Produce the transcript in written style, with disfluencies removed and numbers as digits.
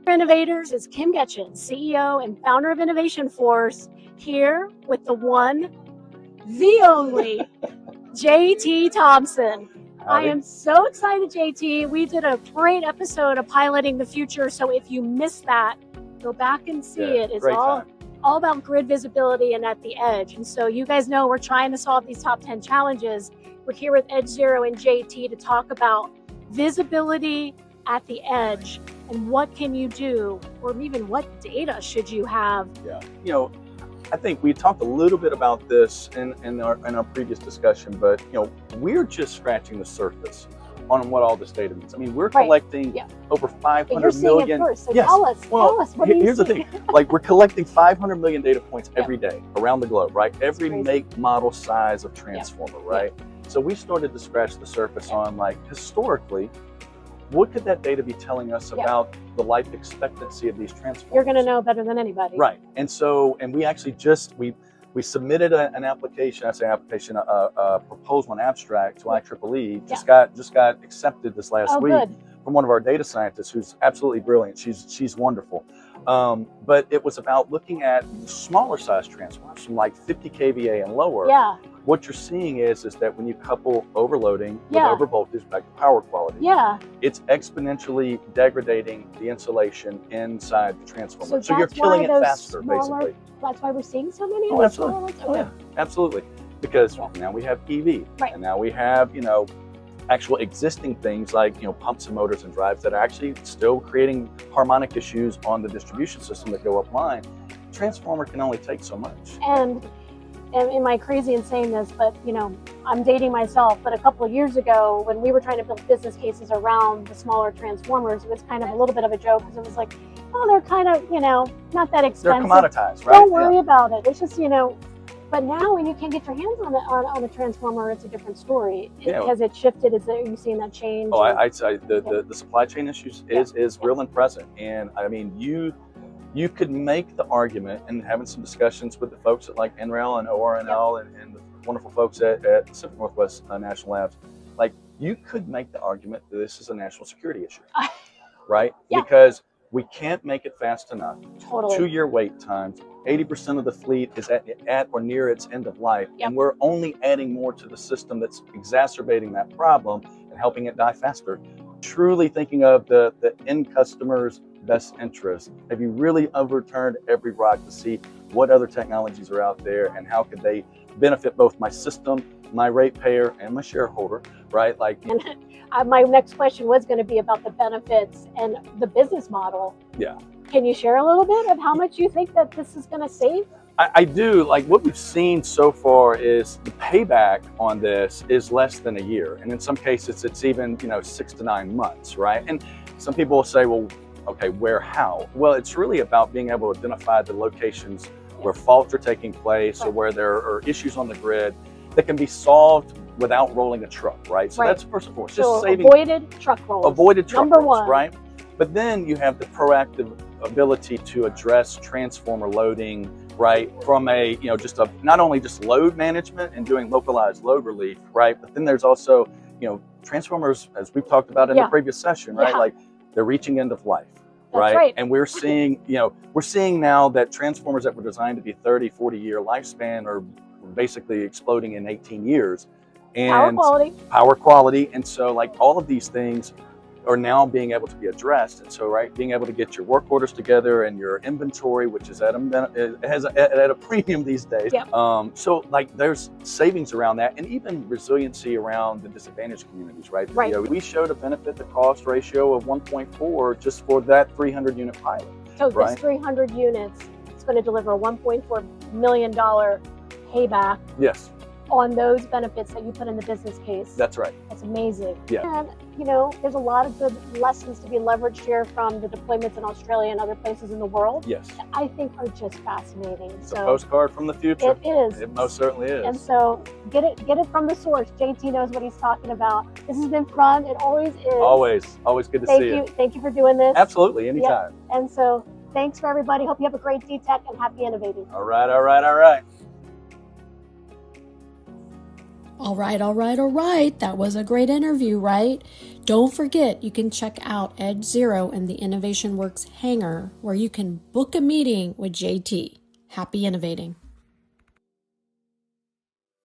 Innovators is Kim Getchin, CEO and founder of Innovation Force, here with the one, the only, JT Thompson. Howdy. I am so excited, JT. We did a great episode of piloting the future, so if you missed that, go back and see it. It's all about grid visibility and at the edge. And so you guys know we're trying to solve these top 10 challenges. We're here with Edge Zero and JT to talk about visibility at the edge and what can you do, or even what data should you have. Yeah, you know, I think we talked a little bit about this in our previous discussion, but you know, we're just scratching the surface on what all this data means. I mean, we're collecting over 500 million. First, so tell us, what do you here's see? the thing, like we're collecting 500 million data points every day around the globe, right? Every make, model, size of transformer, right? So we started to scratch the surface on, like, historically, what could that data be telling us about the life expectancy of these transformers? You're going to know better than anybody. Right. And so, and we actually just, we submitted an application, a proposal, an abstract to IEEE, just got accepted this last week from one of our data scientists who's absolutely brilliant. She's wonderful. But it was about looking at smaller size transformers from like 50 kVA and lower. Yeah. What you're seeing is that when you couple overloading with overvoltage back to power quality, it's exponentially degrading the insulation inside the transformer. So you're killing it faster, basically. That's why we're seeing so many. Oh, absolutely. Oh, yeah, absolutely. Because now we have EV, and now we have, you know, actual existing things like, you know, pumps and motors and drives that are actually still creating harmonic issues on the distribution system that go upline. Transformer can only take so much. And am I crazy in saying this, but you know, I'm dating myself, but a couple of years ago when we were trying to build business cases around the smaller transformers, it was kind of a little bit of a joke because it was like, oh, they're kind of, you know, not that expensive. They're commoditized, right? Don't worry about it. It's just, you know, but now when you can't get your hands on a transformer, it's a different story. Has it shifted? Are you seeing that change? Oh, I'd say the supply chain issues is real and present. And I mean, you could make the argument, and having some discussions with the folks at like NREL and ORNL and the wonderful folks at Pacific Northwest National Labs, like you could make the argument that this is a national security issue, right? Because we can't make it fast enough. Totally. 2-year wait times. 80% of the fleet is at or near its end of life, and we're only adding more to the system that's exacerbating that problem and helping it die faster. Truly thinking of the end customer's best interest. Have you really overturned every rock to see what other technologies are out there and how could they benefit both my system, my ratepayer, and my shareholder, right? Like, and my next question was going to be about the benefits and the business model. Yeah. Can you share a little bit of how much you think that this is going to save? I do. Like what we've seen so far is the payback on this is less than a year. And in some cases, it's even, you know, 6 to 9 months, right? And some people will say, well, okay, how? Well, it's really about being able to identify the locations where faults are taking place or where there are issues on the grid that can be solved without rolling a truck, right? So that's first and foremost, just saving avoided truck rolls. Avoided truck Number rolls, one. right? But then you have the proactive ability to address transformer loading, right? From a, you know, not only just load management and doing localized load relief, right? But then there's also, you know, transformers, as we've talked about in the previous session, right? Like they're reaching end of life, right? And we're seeing, you know, we're seeing now that transformers that were designed to be 30, 40-year lifespan are basically exploding in 18 years. And power quality. And so like all of these things are now being able to be addressed. And so, right, being able to get your work orders together and your inventory, which is at a premium these days. So like there's savings around that, and even resiliency around the disadvantaged communities, right? You know, we showed a benefit to cost ratio of 1.4 just for that 300 unit pilot. So this 300 units is going to deliver a $1.4 million payback. Yes. On those benefits that you put in the business case. That's right. That's amazing. Yeah. And, you know, there's a lot of good lessons to be leveraged here from the deployments in Australia and other places in the world. Yes. That I think are just fascinating. It's a postcard from the future. It is. It most certainly is. And so get it from the source. JT knows what he's talking about. This has been fun. It always is. Always good to see you. Thank you for doing this. Absolutely, anytime. And so thanks for everybody. Hope you have a great DTECH and happy innovating. All right. All right. That was a great interview, right? Don't forget, you can check out Edge Zero and the Innovation Works Hangar, where you can book a meeting with JT. Happy innovating.